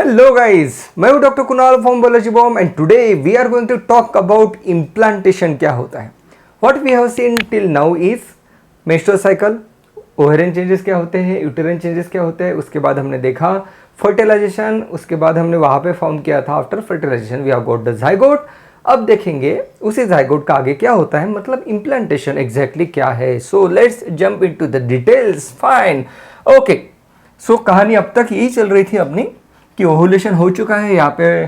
Hello guys, मैं हूं doctor Kunal from Biology Bomb and today we are going to talk about implantation क्या होता है। What we have seen till now is menstrual cycle, ovarian changes क्या होते हैं, यूटेरिन changes क्या होते हैं, उसके बाद हमने देखा फर्टिलाइजेशन, उसके बाद हमने वहां पे फॉर्म किया था after fertilization we have got the zygote. अब देखेंगे उसी जाइगोट का आगे क्या होता है, मतलब इम्प्लांटेशन एग्जैक्टली क्या है। So let's jump into the details. Fine, okay. So कहानी अब तक यही चल रही थी अपनी कि ओव्यूलेशन हो चुका है, यहाँ पे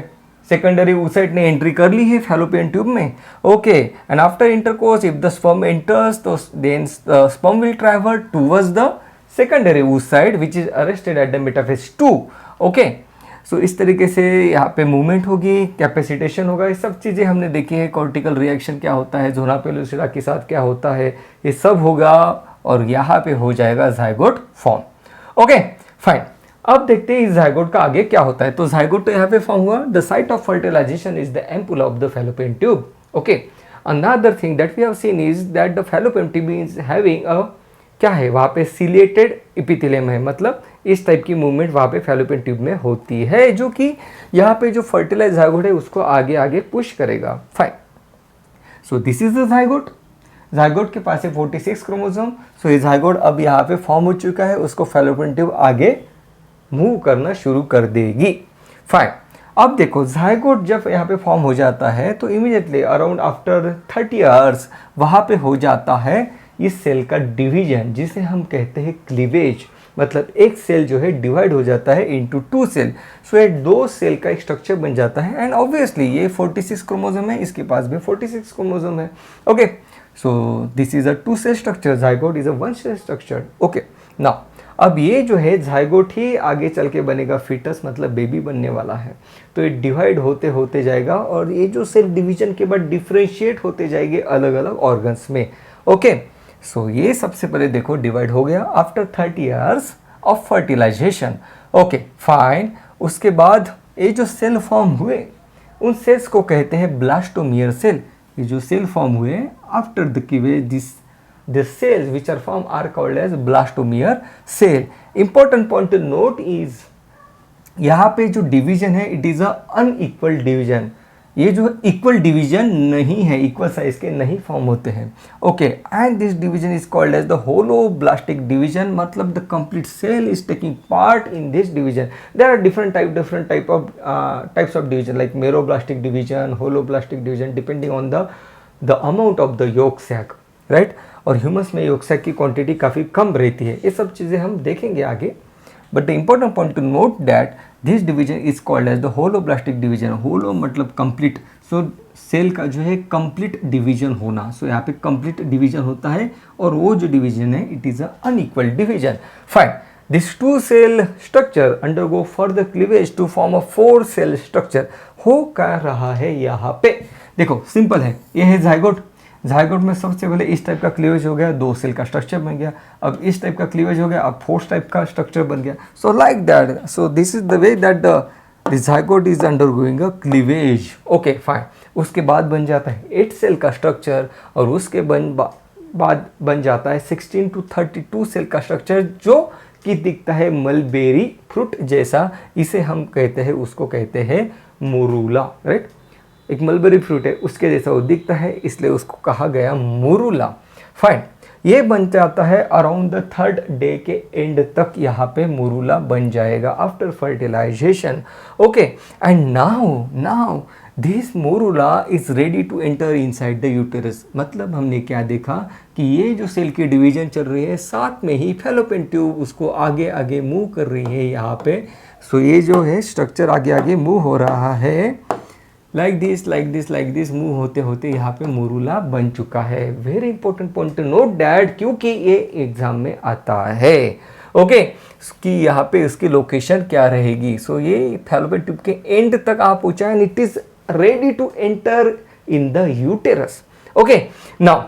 सेकेंडरी oocyte ने एंट्री कर ली है फैलोपियन ट्यूब में। Okay, and after intercourse if the sperm enters तो then sperm will travel towards the secondary oocyte which is arrested at the metaphase 2। Okay, so इस तरीके से यहाँ पे मूवमेंट होगी, कैपेसिटेशन होगा, ये सब चीज़ें हमने देखी है। कॉर्टिकल रिएक्शन क्या होता है, जोना पेलुसिडा के साथ क्या होता है, ये सब होगा और यहाँ पे हो जाएगा जाइगोट फॉर्म। ओके फाइन, अब देखते हैं इस जाइगोट का आगे क्या होता है। तो जाइगोट तो यहाँ पे फॉर्म हुआ, the site of fertilization is the ampulla of the fallopian tube. Okay, another thing that we have seen is that the fallopian tube is having a क्या है, वहाँ पे सिलेटेड एपिथेलियम है, मतलब इस टाइप की मूवमेंट वहाँ पे फैलोपियन ट्यूब में होती है, जो कि यहाँ पे जो फर्टिलाइज जाइगोट है उसको आगे आगे पुश करेगा। Fine, so this is the zygote. Zygote के पास है 46 क्रोमोसोम। सो ये जाइगोट अब यहाँ पे फॉर्म हो चुका है, उसको फैलोपियन ट्यूब आगे मूव करना शुरू कर देगी। फाइन, अब देखो जाइगोट जब यहाँ पे फॉर्म हो जाता है तो इमीडिएटली अराउंड आफ्टर 30 आवर्स वहाँ पे हो जाता है इस सेल का डिवीजन, जिसे हम कहते हैं क्लीवेज। मतलब एक सेल जो है डिवाइड हो जाता है इनटू 2 सेल। सो ये 2 सेल का एक स्ट्रक्चर बन जाता है एंड ऑब्वियसली ये 46 क्रोमोसोम है, इसके पास भी 46 क्रोमोसोम है। Okay, so this is a 2 cell structure, zygote is a 1 cell structure. Okay, now अब ये जो है जाइगोट ही आगे चल के बनेगा फीटस, मतलब बेबी बनने वाला है। तो ये डिवाइड होते होते जाएगा और ये जो सेल डिवीजन के बाद डिफ्रेंशिएट होते जाएंगे अलग अलग ऑर्गन्स में। ओके, सो ये सबसे पहले देखो डिवाइड हो गया after 30 hours of fertilization. Okay fine, उसके बाद ये जो सेल फॉर्म हुए उन सेल्स को कहते हैं ब्लास्टोमियर सेल। ये जो सेल फॉर्म हुए after the cleavage, the cells which are formed are called as blastomere cell. Important point to note is यहाँ पे जो डिवीजन है it is a unequal division. ये जो इक्वल डिवीजन नहीं है, इक्वल साइज के नहीं फॉर्म होते हैं। Okay, and this division is called as the holoblastic division, मतलब the complete cell is taking part in this division. There are different types of division like meroblastic division, holoblastic division, depending on the amount of the yolk sac, right. और humans में yolk sac की quantity काफ़ी कम रहती है। ये सब चीज़ें हम देखेंगे आगे, but the important point to note that this division is called as the holoblastic division. Holo मतलब कंप्लीट, सो सेल का जो है कंप्लीट डिवीजन होना। सो यहाँ पे कंप्लीट डिवीजन होता है और वो जो डिवीजन है it is a unequal division. Fine, this 2 cell structure undergo further cleavage to form a 4 cell structure. हो क्या रहा है यहाँ पे, देखो सिंपल है, ये है जाइगोट। जाइगोट में सबसे पहले इस टाइप का क्लीवेज हो गया, 2 सेल का स्ट्रक्चर बन गया। अब इस टाइप का क्लीवेज हो गया, अब 4 टाइप का स्ट्रक्चर बन गया। So like that, so this is the way that the zygote is undergoing a cleavage. Okay fine, उसके बाद बन जाता है 8 सेल का स्ट्रक्चर और उसके बाद बन जाता है 16 to 32 सेल का स्ट्रक्चर, जो कि दिखता है मलबेरी फ्रूट जैसा। इसे हम कहते हैं, उसको कहते हैं मोरूला, राइट। एक मलबेरी फ्रूट है उसके जैसा वो दिखता है, इसलिए उसको कहा गया मोरूला। फाइन, ये बन जाता है अराउंड द 3rd डे के एंड तक यहाँ पे मोरूला बन जाएगा after fertilization. Okay, and now this morula is ready to enter inside the uterus. मतलब हमने क्या देखा कि ये जो सेल की डिवीजन चल रही है, साथ में ही फैलोपियन ट्यूब उसको आगे आगे मूव कर रही है यहाँ पे। सो ये जो है स्ट्रक्चर आगे आगे मूव हो रहा है, लाइक दिस मूव होते होते यहाँ पे मोरूला बन चुका है। Very important point to note that, क्योंकि ये एग्जाम में आता है। ओके, कि यहाँ पे इसकी लोकेशन क्या रहेगी। सो ये फैलोपियन ट्यूब के एंड तक आ पहुंचा है and it is ready to enter in the uterus. Okay, now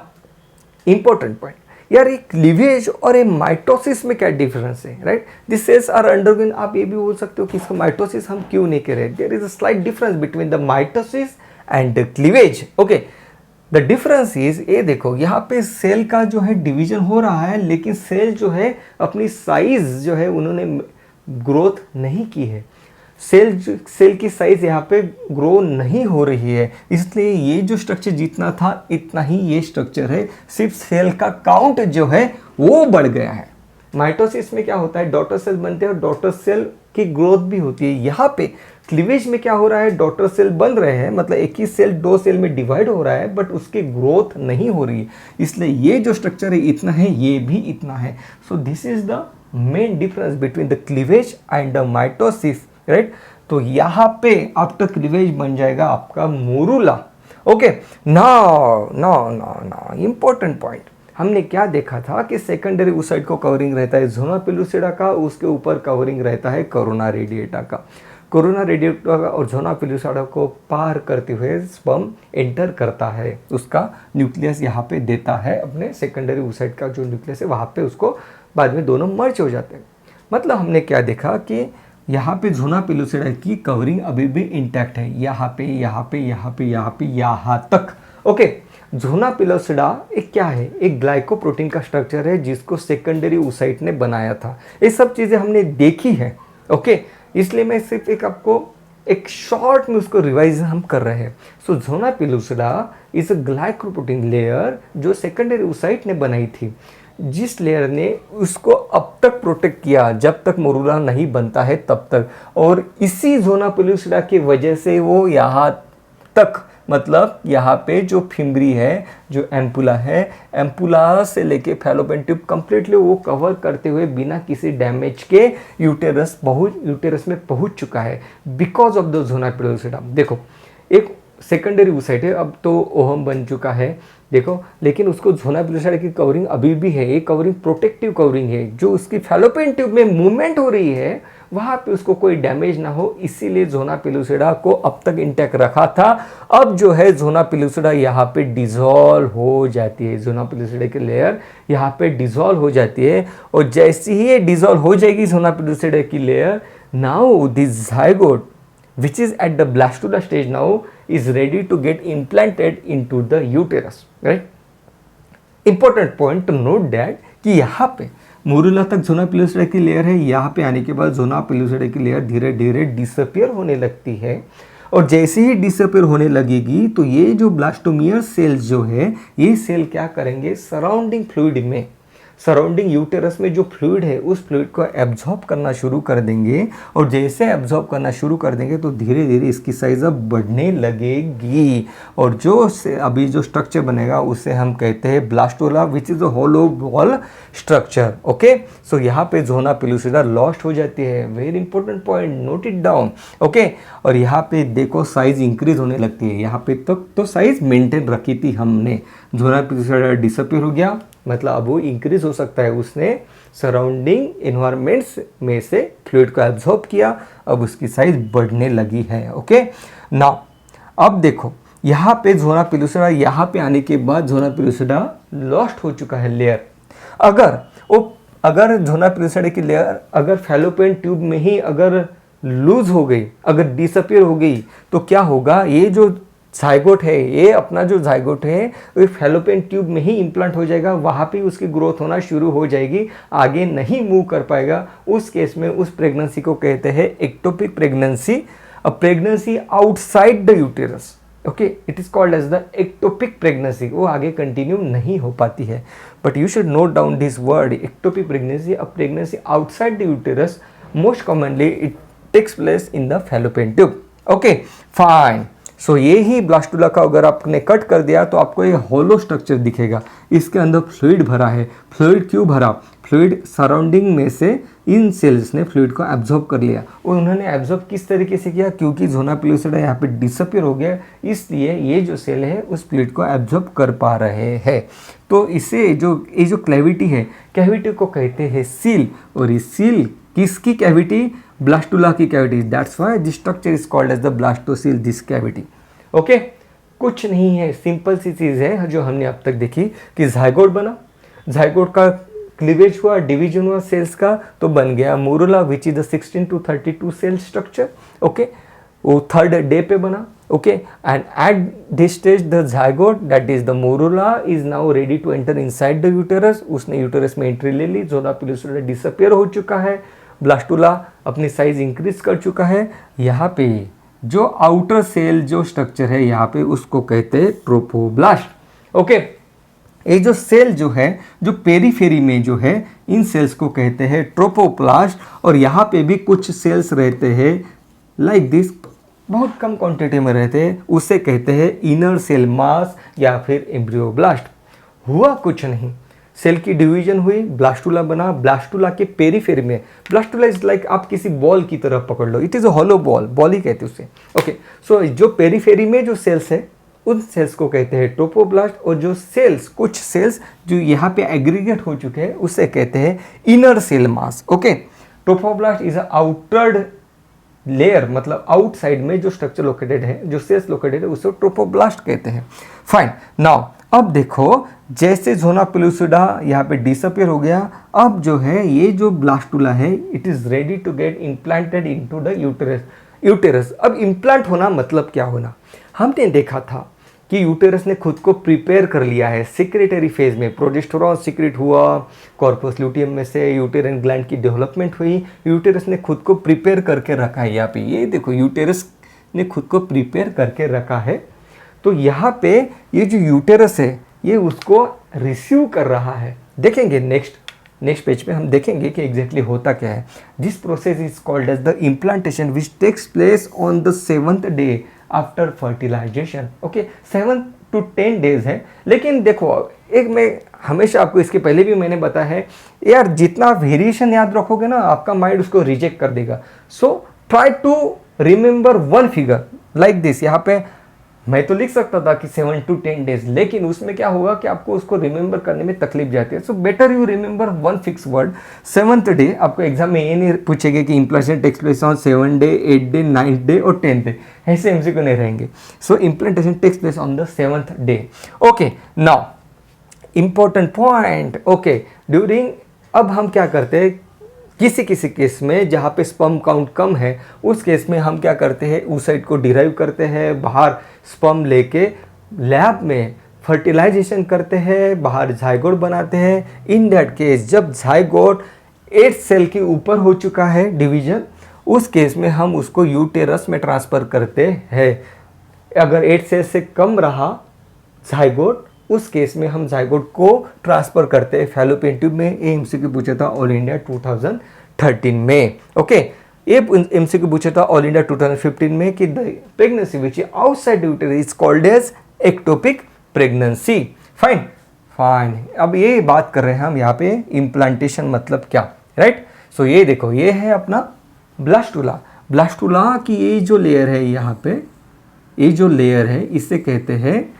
important point, यार एक क्लीवेज और एक माइटोसिस में क्या डिफरेंस है, right. This cells are undergoing, आप ये भी बोल सकते हो कि इसका माइटोसिस हम क्यों नहीं कह रहे। There is a slight difference between the mitosis and the cleavage. Okay, the difference is, ये देखो यहाँ पे सेल का जो है डिवीजन हो रहा है, लेकिन सेल जो है अपनी साइज जो है उन्होंने ग्रोथ नहीं की है। सेल की साइज यहाँ पे ग्रो नहीं हो रही है, इसलिए ये जो स्ट्रक्चर जितना था इतना ही ये स्ट्रक्चर है, सिर्फ सेल का काउंट जो है वो बढ़ गया है। माइटोसिस में क्या होता है, डॉटर सेल बनते हैं और डॉटर सेल की ग्रोथ भी होती है। यहाँ पे क्लीवेज में क्या हो रहा है, डॉटर सेल बन रहे हैं, मतलब एक ही सेल दो सेल में डिवाइड हो रहा है, बट उसकी ग्रोथ नहीं हो रही है, इसलिए ये जो स्ट्रक्चर है इतना है, ये भी इतना है। सो this is the main difference between the cleavage and the mitosis, right. तो यहाँ पे आफ्टर क्लीवेज बन जाएगा आपका morula. Okay, now now now now important point, हमने क्या देखा था कि सेकेंडरी oocyte को कवरिंग रहता है ज़ोना पेलुसिडा का, उसके ऊपर कवरिंग रहता है कोरोना रेडिएटा का। कोरोना रेडिएटा और ज़ोना पेलुसिडा को पार करते हुए स्पर्म एंटर करता है, उसका न्यूक्लियस यहाँ पे देता है अपने सेकेंडरी oocyte का जो न्यूक्लियस है वहाँ पे, उसको बाद में दोनों मर्ज हो जाते हैं। मतलब हमने क्या देखा कि यहाँ पे ज़ोना पेलुसिडा की कवरिंग अभी भी इंटैक्ट है, यहाँ पे यहाँ पे यहाँ पे यहाँ पे यहाँ तक। ओके, ज़ोना पेलुसिडा एक क्या है, एक ग्लाइकोप्रोटीन का स्ट्रक्चर है जिसको सेकेंडरी oocyte ने बनाया था। ये सब चीज़ें हमने देखी है। ओके, इसलिए मैं सिर्फ एक आपको एक शॉर्ट में उसको रिवाइज हम कर रहे हैं। So zona pellucida is a glycoprotein layer जो सेकेंडरी oocyte ने बनाई थी, जिस लेयर ने उसको अब तक प्रोटेक्ट किया जब तक मोरूला नहीं बनता है तब तक, और इसी ज़ोना पेलुसिडा की वजह से वो यहाँ तक, मतलब यहाँ पे जो फिम्बरी है, जो एम्पुला है, एम्पुला से लेके फैलोपियन ट्यूब कंप्लीटली वो कवर करते हुए बिना किसी डैमेज के यूटेरस में पहुँच चुका है because of the zona pellucida. देखो, एक सेकेंडरी oocyte है, अब तो ओहम बन चुका है, देखो, लेकिन उसको ज़ोना पेलुसिडा की कवरिंग अभी भी है। ये कवरिंग प्रोटेक्टिव कवरिंग है, जो उसकी फैलोपियन ट्यूब में मूवमेंट हो रही है वहाँ पे उसको कोई डैमेज ना हो, इसीलिए ज़ोना पेलुसिडा को अब तक इंटैक्ट रखा था। अब जो है ज़ोना पेलुसिडा यहाँ पे डिज़ोल्व हो जाती है, ज़ोना पेलुसिडा की लेयर यहाँ पे डिज़ोल्व हो जाती है, और जैसे ही ये डिज़ोल्व हो जाएगी ज़ोना पेलुसिडा की layer, now this zygote which is at the blastula stage now is ready to get implanted into the uterus, right? Important point to note that कि यहाँ पे मोरूला तक ज़ोना पेलुसिडा की layer है, यहाँ पे आने के बाद ज़ोना पेलुसिडा की लेयर धीरे धीरे डिसअपियर होने लगती है, और जैसे ही डिसअपियर होने लगेगी तो ये जो ब्लास्टोमियर सेल्स जो है, ये सेल क्या करेंगे, सराउंडिंग फ्लूइड में, सराउंडिंग यूटेरस में जो फ्लूइड है उस फ्लूइड को एब्जॉर्ब करना शुरू कर देंगे, और जैसे एब्जॉर्ब करना शुरू कर देंगे तो धीरे धीरे इसकी साइज अब बढ़ने लगेगी, और जो अभी जो स्ट्रक्चर बनेगा उसे हम कहते हैं blastula, which is a hollow wall structure. Okay, so यहाँ पे ज़ोना पेलुसिडा लॉस्ट हो जाती है, very important point, note it down. Okay, और यहाँ पे देखो साइज इंक्रीज होने लगती है, यहाँ पे तक तो साइज मेंटेन रखी थी हमने, ज़ोना पेलुसिडा डिसअपियर हो गया, मतलब अब वो इंक्रीज हो सकता है, उसने सराउंडिंग इन्वायरमेंट्स में से फ्लूइड को एब्जॉर्ब किया, अब उसकी साइज बढ़ने लगी है। ओके, नाउ अब देखो यहाँ पे ज़ोना पेलुसिडा, यहाँ पे आने के बाद ज़ोना पेलुसिडा लॉस्ट हो चुका है लेयर। अगर ज़ोना पेलुसिडा की लेयर अगर फैलोपियन ट्यूब में ही अगर लूज हो गई, अगर डिसअपियर हो गई, तो क्या होगा, ये जो जाइगोट है, ये अपना जो जाइगोट है वो फैलोपियन ट्यूब में ही इम्प्लांट हो जाएगा, वहाँ पे उसकी ग्रोथ होना शुरू हो जाएगी, आगे नहीं मूव कर पाएगा। उस केस में उस प्रेगनेंसी को कहते हैं ectopic pregnancy, a pregnancy outside the uterus. Okay, it is called as the ectopic pregnancy, वो आगे कंटिन्यू नहीं हो पाती है। But you should note down this word ectopic pregnancy, a pregnancy outside the uterus, most commonly it takes place in the fallopian tube. Okay, fine. So ये ही blastula का अगर आपने कट कर दिया तो आपको ये होलो स्ट्रक्चर दिखेगा, इसके अंदर फ्लूइड भरा है। फ्लूइड क्यों भरा, फ्लूइड सराउंडिंग में से इन सेल्स ने फ्लूइड को एब्जॉर्ब कर लिया, और उन्होंने एब्जॉर्ब किस तरीके से किया, क्योंकि ज़ोना पेलुसिडा यहाँ पे डिसअपियर हो गया, इसलिए ये जो सेल है उस फ्लूइड को एब्जॉर्ब कर पा रहे हैं। तो इसे ये जो कैविटी है, कैविटी को कहते हैं सील, और ये सील किसकी कैविटी, ब्लास्टुला की cavity, that's why this structure is called as the blastocoel, this cavity. Okay, कुछ नहीं है, सिंपल सी चीज़ है जो हमने अब तक देखी कि जाइगोट बना, जाइगोट का क्लीवेज हुआ, डिवीजन हुआ सेल्स का, तो बन गया morula which is the 16 to 32 cell structure. Okay, वो थर्ड डे पे बना। Okay, and at this stage the zygote that is the morula is now ready to enter inside the uterus, उसने uterus में entry ले ली, zona pellucida disappear हो चुका है, ब्लास्टुला अपनी साइज इंक्रीज कर चुका है। यहाँ पे जो आउटर सेल जो स्ट्रक्चर है यहाँ पे उसको कहते हैं ट्रोफोब्लास्ट। ओके, ये जो सेल जो है जो पेरीफेरी में जो है इन सेल्स को कहते हैं ट्रोफोप्लास्ट। और यहाँ पे भी कुछ सेल्स रहते हैं लाइक दिस, बहुत कम क्वांटिटी में रहते हैं, उसे कहते हैं इनर सेल मास या फिर एम्ब्रियोब्लास्ट। हुआ कुछ नहीं, सेल की डिवीजन हुई, ब्लास्टुला बना। ब्लास्टुला के पेरीफेरी में, ब्लास्टुला इज लाइक आप किसी बॉल की तरह पकड़ लो, it is a hollow ball, ball ही कहते हैं उसे। ओके, सो जो पेरीफेरी में जो सेल्स है उन सेल्स को कहते हैं ट्रोफोब्लास्ट। और जो सेल्स, कुछ सेल्स जो यहाँ पे एग्रीगेट हो चुके हैं उसे कहते हैं inner cell mass. Okay, trophoblast is outer layer, मतलब आउटसाइड में जो स्ट्रक्चर लोकेटेड है, जो सेल्स लोकेटेड है, उसे ट्रोफोब्लास्ट कहते हैं। फाइन, नाउ अब देखो जैसे ज़ोना पेलुसिडा यहाँ पे डिसअपियर हो गया, अब जो है ये जो ब्लास्टुला है it is ready to get implanted into the uterus. अब इम्प्लांट होना मतलब क्या होना, हमने देखा था कि यूटेरस ने खुद को प्रिपेयर कर लिया है सिक्रेटरी फेज में, प्रोजेस्टेरोन सीक्रेट हुआ, कॉर्पस ल्यूटियम में से यूटेरन ग्लैंड की डेवलपमेंट हुई, यूटेरस ने खुद को प्रिपेयर करके रखा है। यहाँ पे ये देखो यूटेरस ने खुद को प्रिपेयर करके रखा है। तो यहाँ पे ये जो यूटेरस है ये उसको रिसीव कर रहा है। देखेंगे नेक्स्ट पेज पे हम देखेंगे कि एग्जैक्टली होता क्या है। This process is called as the implantation which takes place on the 7th day after fertilization. Okay, 7 to 10 days है। लेकिन देखो एक मैं हमेशा आपको इसके पहले भी मैंने बताया है यार, जितना वेरिएशन याद रखोगे ना आपका माइंड उसको रिजेक्ट कर देगा। So try to remember one figure like this. यहाँ पे मैं तो लिख सकता था कि 7 to 10 डेज, लेकिन उसमें क्या होगा कि आपको उसको रिमेंबर करने में तकलीफ जाती है। So better you remember one fix word, 7th day. आपको एग्जाम में ये नहीं पूछेंगे कि implantation takes place on 7 day, 8 day, 9th day और 10th डे, ऐसे एमसीक्यू नहीं रहेंगे। So implantation takes place on the 7th day. Okay, now important point. Okay, during, अब हम क्या करते हैं किसी किसी केस में जहाँ पे स्पर्म काउंट कम है उस केस में हम क्या करते हैं, oocyte को डिराइव करते हैं, बाहर स्पर्म लेके लैब में फर्टिलाइजेशन करते हैं, बाहर जाइगोट बनाते हैं। इन दैट केस जब जाइगोट 8 सेल के ऊपर हो चुका है डिवीजन, उस केस में हम उसको यूटेरस में ट्रांसफ़र करते हैं। अगर 8 सेल से कम रहा जाइगोट, उस केस में हम जाइगोट को ट्रांसफर करते हैं फैलोपियन ट्यूब में। ये एमसीक्यू पूछा था ऑल इंडिया 2013 में। ओके, ये एमसीक्यू पूछा था ऑल इंडिया 2015 में कि the pregnancy which is outside uterus is called as ectopic pregnancy. Fine, अब ये बात कर रहे हैं हम यहाँ पे इम्प्लांटेशन मतलब क्या, राइट। सो ये देखो, ये है अपना ब्लास्टुला। ब्लास्टुला की ये जो लेयर है यहाँ पे, ये जो लेयर है इसे कहते हैं,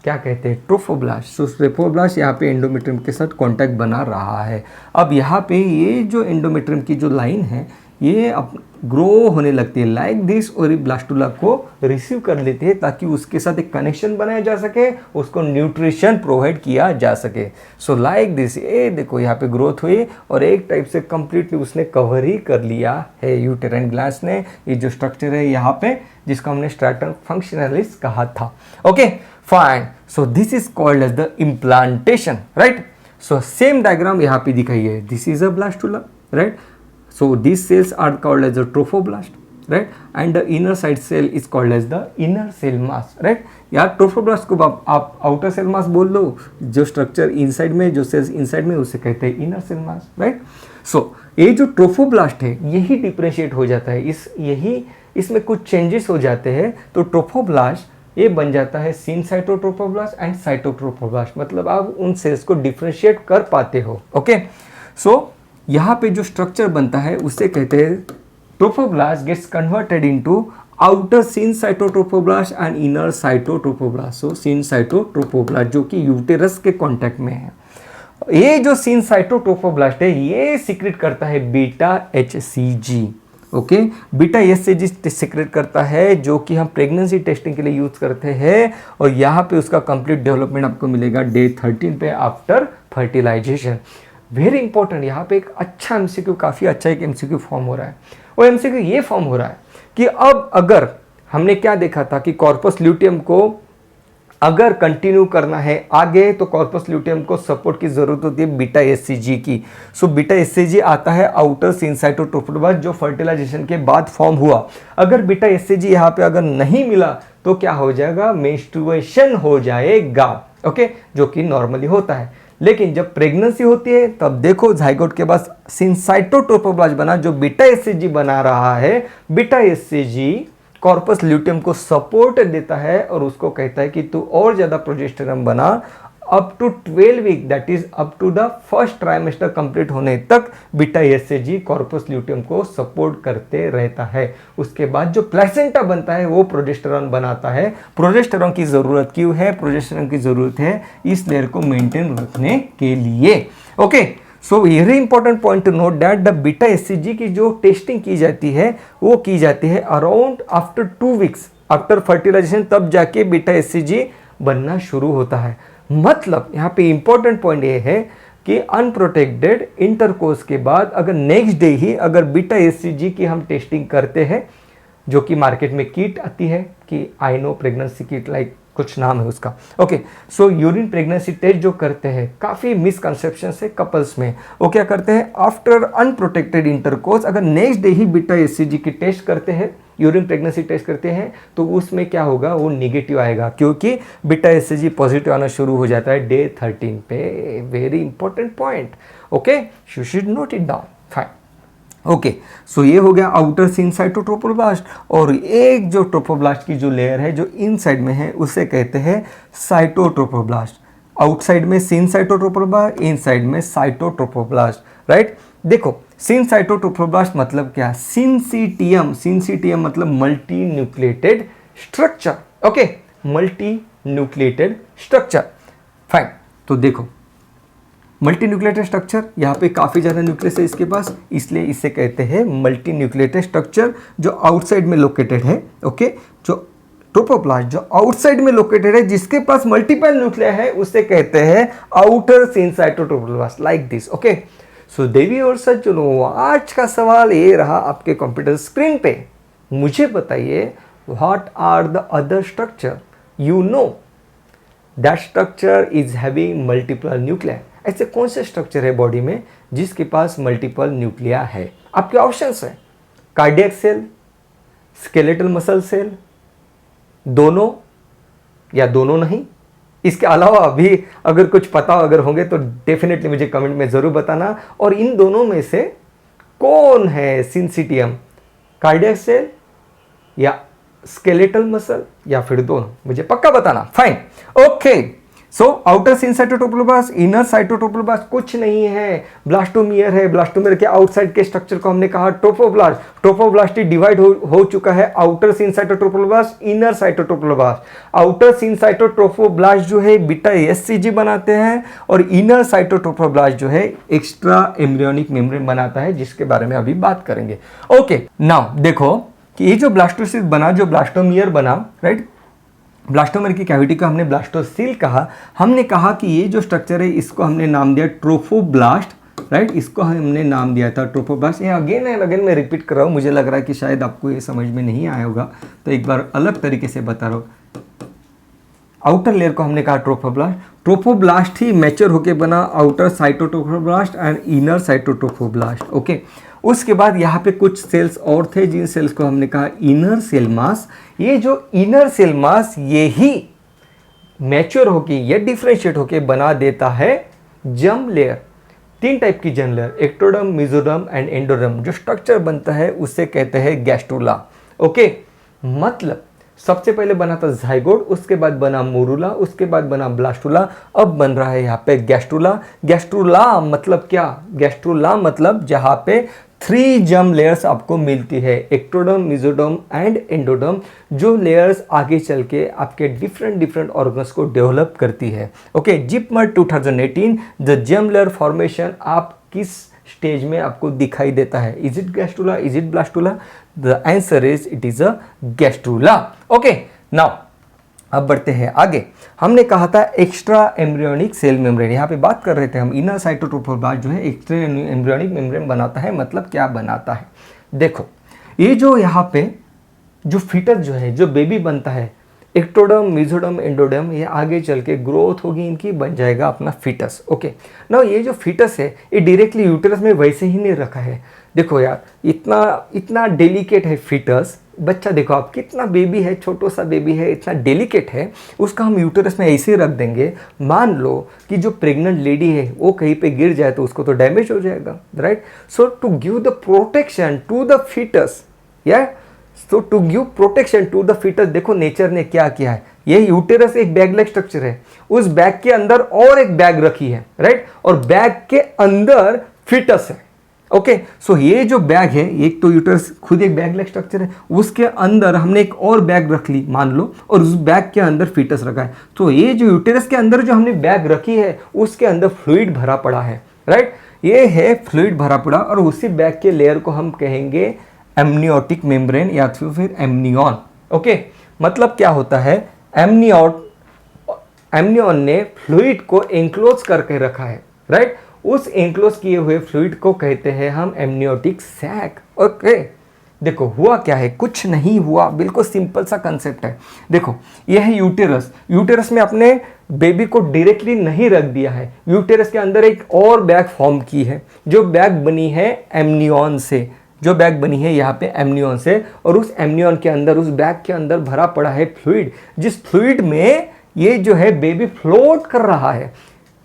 क्या कहते हैं, ट्रोफोब्लास्ट। सो ट्रोफोब्लास्ट यहाँ पे एंडोमेट्रियम के साथ कांटेक्ट बना रहा है। अब यहाँ पे ये जो एंडोमेट्रियम की जो लाइन है ये अब ग्रो होने लगती है लाइक दिस, और ये ब्लास्टुला को रिसीव कर लेती है ताकि उसके साथ एक कनेक्शन बनाया जा सके, उसको न्यूट्रिशन प्रोवाइड किया जा सके। सो लाइक दिस, ये देखो यहाँ पे ग्रोथ हुई और एक टाइप से कंप्लीटली उसने कवर ही कर लिया है यूटेराइन ग्लैंड्स ने। ये जो स्ट्रक्चर है यहाँ पे जिसको हमने स्ट्रैटम फंक्शनलिस कहा था। Okay, fine. So this is called as the implantation, right. So same diagram यहाँ पे दिखाई है, this is a blastula, right. So these cells are called as the trophoblast, right? And the inner side cell is called as the inner cell mass, right? यार trophoblast को आप outer cell mass बोल लो, जो structure inside में, जो sales inside में उसे कहते हैं इनर सेल मास, राइट। सो ये जो ट्रोफोब्लास्ट है यही डिफरेंशिएट हो जाता है, इसमें कुछ चेंजेस हो जाते हैं। तो ट्रोफोब्लास्ट ये बन जाता है सिनसाइटोट्रोफोब्लास्ट एंड साइटोट्रोफोब्लास्ट, मतलब आप उन सेल्स को डिफरेंशिएट कर पाते हो। ओके, सो यहाँ पे जो स्ट्रक्चर बनता है उसे कहते हैं trophoblast gets converted into outer syncytiotrophoblast and inner cytotrophoblast. So syncytiotrophoblast जो कि यूटेरस के कांटेक्ट में है, ये जो सिनसाइटोट्रोफोब्लास्ट है ये सीक्रेट करता है beta HCG। Okay, beta HCG secret करता है जो कि हम प्रेगनेंसी टेस्टिंग के लिए यूज करते हैं, और यहाँ पे उसका कंप्लीट डेवलपमेंट आपको मिलेगा डे 13 पे आफ्टर फर्टिलाइजेशन। वेरी इंपॉर्टेंट, यहाँ पे एक अच्छा एमसीक्यू, काफ़ी अच्छा एक एमसीक्यू फॉर्म हो रहा है। वो एमसीक्यू ये फॉर्म हो रहा है कि अब अगर हमने क्या देखा था कि कॉर्पस ल्यूटियम को अगर कंटिन्यू करना है आगे तो कॉर्पस ल्यूटियम को सपोर्ट की जरूरत होती है बीटा एससीजी की। सो बीटा एससीजी आता है आउटर सिनसाइटोट्रोफोब्लास्ट जो फर्टिलाइजेशन के बाद फॉर्म हुआ। अगर बीटा एससीजी यहाँ पे अगर नहीं मिला तो क्या हो जाएगा, मेंस्ट्रुएशन हो जाएगा, ओके, जो कि नॉर्मली होता है। लेकिन जब प्रेगनेंसी होती है तब देखो जाइगोट के पास सिनसाइटोट्रोफोब्लास्ट बना जो बीटा एससीजी बना रहा है। बीटा एससीजी कॉर्पस ल्यूटियम को सपोर्ट देता है और उसको कहता है कि तू और ज्यादा प्रोजेस्टेरॉन बना up to 12 week, that is up to the first trimester complete होने तक बीटा एससीजी कॉर्पस ल्यूटियम को सपोर्ट करते रहता है। उसके बाद जो प्लेसेंटा बनता है वो प्रोजेस्टेरॉन बनाता है। प्रोजेस्टेरॉन की जरूरत क्यों है? प्रोजेस्टेरॉन की जरूरत है इस लेयर को मेंटेन रखने के लिए, okay. So very important point to note that the beta SCG की जो टेस्टिंग की जाती है वो की जाती है around after 2 weeks after fertilization, तब जाके बीटा एससीजी बनना शुरू होता है। मतलब यहाँ पे इंपॉर्टेंट पॉइंट ये है कि अनप्रोटेक्टेड इंटरकोर्स के बाद अगर नेक्स्ट डे ही अगर बीटा एससीजी की हम टेस्टिंग करते हैं, जो कि मार्केट में किट आती है कि I know pregnancy kit, like कुछ नाम है उसका, ओके। सो यूरिन प्रेगनेंसी टेस्ट जो करते हैं, काफ़ी मिसकंसेप्शन है कपल्स में, वो क्या करते हैं आफ्टर अनप्रोटेक्टेड इंटरकोर्स अगर नेक्स्ट डे ही बीटा एससीजी की टेस्ट करते हैं, यूरिन प्रेगनेंसी टेस्ट करते हैं, तो उसमें क्या होगा, वो निगेटिव आएगा क्योंकि बीटा एससीजी पॉजिटिव आना शुरू हो जाता है डे 13 पे। Very important point, okay, you should note it down, fine, okay. So ये हो गया आउटर सिनसाइटोट्रोफोब्लास्ट। और एक जो ट्रोफोब्लास्ट की जो लेयर है जो इनसाइड में है उसे कहते हैं साइटोट्रोफोब्लास्ट। आउटसाइड में सिनसाइटोट्रोफोब्लास्ट, इनसाइड में साइटोट्रोफोब्लास्ट, राइट। देखो सिनसाइटोट्रोफोब्लास्ट मतलब क्या, सिनसीटियम, सिनसीटियम मतलब multi nucleated structure, okay, multi nucleated structure, fine. तो देखो मल्टी न्यूक्लिएटेड स्ट्रक्चर, यहाँ पे काफ़ी ज़्यादा न्यूक्लियस है इसके पास, इसलिए इसे कहते हैं मल्टी न्यूक्लिएटेड स्ट्रक्चर जो आउटसाइड में लोकेटेड है, ओके। जो ट्रोफोब्लास्ट जो आउटसाइड में लोकेटेड है जिसके पास मल्टीपल न्यूक्लिया है उसे कहते हैं outer syncytiotrophoblast, like this, okay. So देवी और सज्जनों, आज का सवाल ये रहा आपके कंप्यूटर स्क्रीन पे, मुझे बताइए what are the other structure you know that structure is having multiple nuclei. ऐसे कौन से स्ट्रक्चर है बॉडी में जिसके पास मल्टीपल न्यूक्लिया है? आपके ऑप्शंस है cardiac cell, skeletal muscle cell, दोनों या दोनों नहीं। इसके अलावा भी अगर कुछ पता अगर होंगे तो डेफिनेटली मुझे कमेंट में ज़रूर बताना। और इन दोनों में से कौन है सिनसीटियम, कार्डियक सेल या स्केलेटल मसल या फिर दोनों, मुझे पक्का बताना, fine, okay. So outer syncytiotrophoblast, inner cytotrophoblast कुछ नहीं है, ब्लास्टोमियर है। ब्लास्टोमियर के आउटसाइड के स्ट्रक्चर को हमने कहा ट्रोफोब्लास्ट। ट्रोफोब्लास्ट डिवाइड हो चुका है outer syncytiotrophoblast, inner cytotrophoblast. Outer syncytiotrophoblast जो है बीटा एससीजी बनाते हैं और इनर साइटोट्रोफोब्लास्ट जो है एक्स्ट्रा एम्ब्रियोनिक मेम्ब्रेन बनाता है, जिसके बारे में अभी बात करेंगे, ओके। नाउ देखो कि ये जो ब्लास्टोसिस्ट बना, जो ब्लास्टोमियर बना, राइट, ब्लास्टोमियर की कैविटी को हमने ब्लास्टोसील कहा। हमने कहा कि ये जो स्ट्रक्चर है इसको हमने नाम दिया ट्रोफोब्लास्ट, राइट, इसको हमने नाम दिया था ट्रोफोब्लास्ट। ये अगेन एंड अगेन मैं रिपीट कर रहा हूँ, मुझे लग रहा है कि शायद आपको ये समझ में नहीं आया होगा, तो एक बार अलग तरीके से बता रहा हूँ। आउटर लेयर को हमने कहा ट्रोफोब्लास्ट, ट्रोफोब्लास्ट ही मैच्योर होके बना outer cytotrophoblast and inner cytotrophoblast, okay. उसके बाद यहाँ पे कुछ सेल्स और थे जिन सेल्स को हमने कहा इनर सेल मास। ये जो इनर सेल मास ये ही मैच्योर होके या डिफ्रेंशिएट होके बना देता है जर्म लेयर। 3 टाइप की germ layer, ectoderm, mesoderm and endoderm. जो स्ट्रक्चर बनता है उसे कहते हैं गैस्ट्रुला, ओके। मतलब सबसे पहले बना था जाइगोट, उसके बाद बना मोरूला, उसके बाद बना ब्लास्टुला, अब बन रहा है यहाँ पे गैस्ट्रुला। गैस्ट्रुला मतलब क्या? गैस्ट्रुला मतलब जहाँ पे 3 जर्म लेयर्स आपको मिलती है, एक्टोडर्म, मेसोडर्म एंड एंडोडर्म, जो लेयर्स आगे चल के आपके डिफरेंट ऑर्गन्स को डेवलप करती है, okay. JIPMER 2018 the germ layer formation आप किस स्टेज में आपको दिखाई देता है? Is it gastrula, is it blastula? The answer is it is a gastrula, okay. Now अब बढ़ते हैं आगे। हमने कहा था एक्स्ट्रा एम्ब्रियोनिक सेल मेम्ब्रेन, यहाँ पे बात कर रहे थे हम। इनर साइटोट्रोफोब्लास्ट जो है एक्स्ट्रा एम्ब्रियोनिक मेम्ब्रेन बनाता है, मतलब क्या बनाता है? देखो ये जो यहाँ पे जो फीटस जो है, जो बेबी बनता है, एक्टोडर्म, मेसोडर्म, एंडोडर्म, ये आगे चल के ग्रोथ होगी इनकी, बन जाएगा अपना फीटस। ओके, ना ये जो फीटस है ये डायरेक्टली यूटेरस में वैसे ही नहीं रखा है। देखो यार, इतना इतना डेलिकेट है फीटस, बच्चा देखो आप कितना बेबी है, छोटा सा बेबी है, इतना डेलिकेट है, उसका हम यूटेरस में ऐसे ही रख देंगे। मान लो कि जो प्रेग्नेंट लेडी है वो कहीं पे गिर जाए तो उसको तो डैमेज हो जाएगा, right. So to give the protection to the fetus, या so to give protection to the fetus, देखो नेचर ने क्या किया है, ये यूटेरस एक बैग लाइक स्ट्रक्चर है, उस बैग के अंदर और एक बैग रखी है, राइट, और बैग के अंदर फीटस है। ओके, सो ये जो बैग है, एक तो यूटेरस खुद एक बैग लाइक स्ट्रक्चर है, उसके अंदर हमने एक और बैग रख ली मान लो, और उस बैग के अंदर फीटस रखा है। तो ये जो यूटेरस के अंदर जो हमने बैग रखी है उसके अंदर फ्लूइड भरा पड़ा है, राइट, ये है फ्लूइड भरा पड़ा, और उसी बैग के लेयर को हम कहेंगे एमनियोटिक मेम्ब्रेन या फिर एमनियन। ओके, मतलब क्या होता है, एमनियन ने फ्लूइड को एंक्लोज करके रखा है, राइट, उस एंक्लोज किए हुए फ्लूइड को कहते हैं हम एमनियोटिक सैक। ओके, देखो हुआ क्या है, कुछ नहीं हुआ, बिल्कुल सिंपल सा कंसेप्ट है। देखो यह है यूटेरस, यूटेरस में अपने बेबी को डायरेक्टली नहीं रख दिया है, यूटेरस के अंदर एक और बैग फॉर्म की है, जो बैग बनी है एमनियन से, जो बैग बनी है यहाँ पे एमनियन से, और उस एमनियन के अंदर, उस बैग के अंदर भरा पड़ा है फ्लूइड, जिस फ्लूइड में ये जो है बेबी फ्लोट कर रहा है,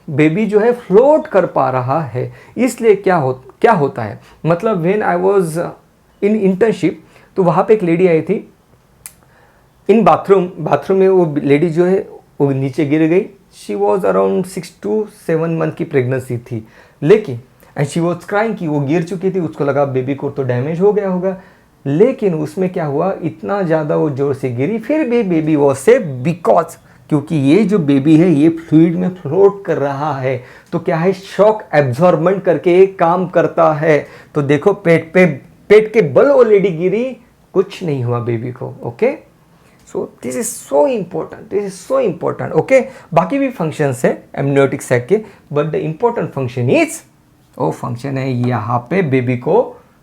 बेबी जो है फ्लोट कर पा रहा है। इसलिए क्या होता है, मतलब when I was in internship, तो वहाँ पे एक लेडी आई थी इन बाथरूम में, वो लेडी जो है वो नीचे गिर गई। She was around 6 to 7 month की प्रेगनेंसी थी, लेकिन एंड शी वॉज क्राइंग कि वो गिर चुकी थी, उसको लगा बेबी को तो डैमेज हो गया होगा, लेकिन उसमें क्या हुआ, इतना ज़्यादा वो जोर से गिरी, फिर भी बेबी वॉज सेफ, बिकॉज क्योंकि ये जो बेबी है ये फ्लूइड में फ्लोट कर रहा है, तो क्या है, शॉक एब्जॉर्बमेंट करके एक काम करता है। तो देखो पेट के बल वो लेडी गिरी, कुछ नहीं हुआ बेबी को। Okay, so this is so important, okay. बाकी भी फंक्शंस है एमनियोटिक सैक के, but the important function is, वो फंक्शन है यहाँ पे बेबी को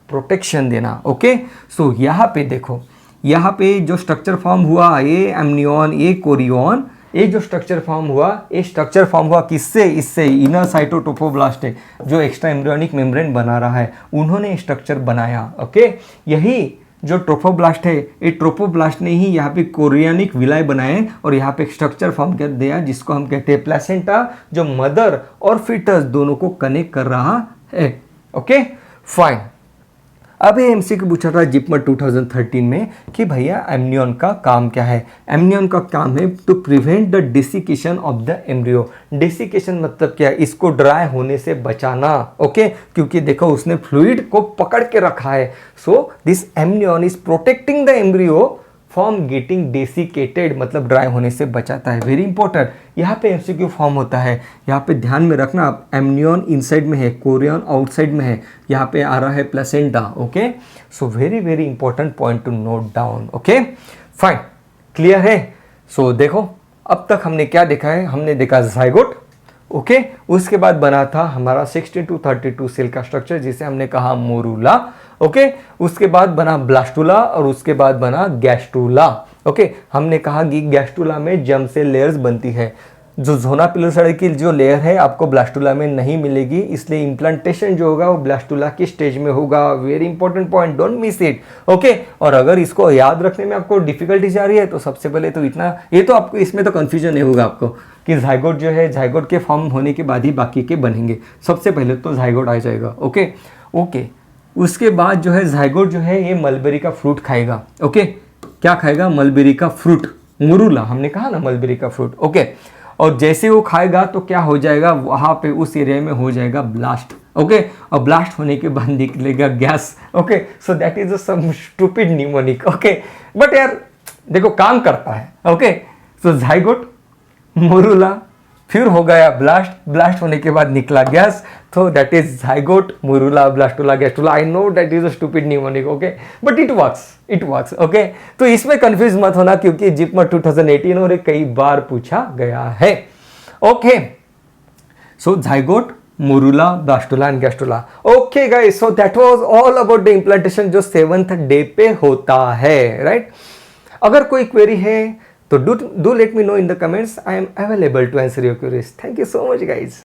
प्रोटेक्शन देना। ओके, सो यहाँ पे देखो, यहाँ पे जो स्ट्रक्चर फॉर्म हुआ, ये एमनियन, ये कोरियन, ये जो स्ट्रक्चर फॉर्म हुआ, ये स्ट्रक्चर फॉर्म हुआ किससे, इससे इनर साइटोट्रोफोब्लास्ट है जो एक्स्ट्रा एम्ब्रियोनिक मेम्ब्रेन बना रहा है, उन्होंने स्ट्रक्चर बनाया। ओके, यही जो ट्रोफोब्लास्ट है, ये ट्रोफोब्लास्ट ने ही यहाँ पे कोरियनिक विलाय बनाए और यहाँ पे एक स्ट्रक्चर फॉर्म कर दिया जिसको हम कहते हैं प्लेसेंटा, जो मदर और फीटस दोनों को कनेक्ट कर रहा है। Okay, fine. अब ये एमसीक्यू पूछा था जिपमर 2013 में कि भैया एमनियन का काम क्या है। एमनियन का काम है to prevent the desiccation of the embryo. Desiccation मतलब क्या है, इसको ड्राई होने से बचाना। ओके, क्योंकि देखो उसने फ्लूइड को पकड़ के रखा है, so this amnion is protecting the embryo from getting desiccated, मतलब ड्राई होने से बचाता है। वेरी इंपॉर्टेंट, यहाँ पे एमसीक्यू फॉर्म होता है, यहाँ पे ध्यान में रखना, एमनियन इनसाइड में है, कोरियन आउटसाइड में है, यहाँ पे आ रहा है placenta. Okay, so very important point to note down. Okay, fine, clear है। सो देखो अब तक हमने क्या देखा है, हमने देखा जाइगोट। ओके, उसके बाद बना था हमारा 16 to 32 सेल का स्ट्रक्चर जिसे हमने कहा मोरूला। ओके, उसके बाद बना ब्लास्टुला और उसके बाद बना गैस्ट्रुला। ओके, हमने कहा कि गैस्ट्रुला में जर्म सेल लेयर्स बनती है, जो ज़ोना पिलोसाइड की जो लेयर है आपको ब्लास्टुला में नहीं मिलेगी, इसलिए इम्प्लांटेशन जो होगा वो ब्लास्टुला की स्टेज में होगा। Very important point, don't miss it. Okay, और अगर इसको याद रखने में आपको डिफिकल्टीज आ रही है तो सबसे पहले तो इतना, ये तो आपको इसमें तो कन्फ्यूजन नहीं होगा आपको कि जाइगोट जो है, जाइगोट के फॉर्म होने के बाद ही बाकी के बनेंगे। सबसे पहले तो जाइगोट आ जाएगा। ओके, उसके बाद जो है जाइगोट जो है ये मलबेरी का फ्रूट खाएगा। ओके, क्या खाएगा, मलबेरी का फ्रूट, मुरुला हमने कहा ना, मलबेरी का फ्रूट। ओके, और जैसे वो खाएगा तो क्या हो जाएगा, वहाँ पे उस एरिया में हो जाएगा ब्लास्ट। ओके, और ब्लास्ट होने के बाद निकलेगा gas. Okay, so that is some stupid mnemonic. Okay, but यार देखो काम करता है। ओके, सो जाइगोट, मोरूला, फिर हो गया ब्लास्ट, ब्लास्ट होने के बाद निकला गैस, तो that is zygote, morula, blastula, gastrula. I know that is a stupid mnemonic. Okay, but it works. Okay, तो इसमें कंफ्यूज मत होना क्योंकि जिपमर 2018 और कई बार पूछा गया है। Okay, so zygote, morula, blastula and gastrula. Okay guys, so that was all about the implantation जो 7th डे पे होता है, राइट। अगर कोई क्वेरी है तो do let me know in the comments. I am available to answer your queries. Thank you so much guys.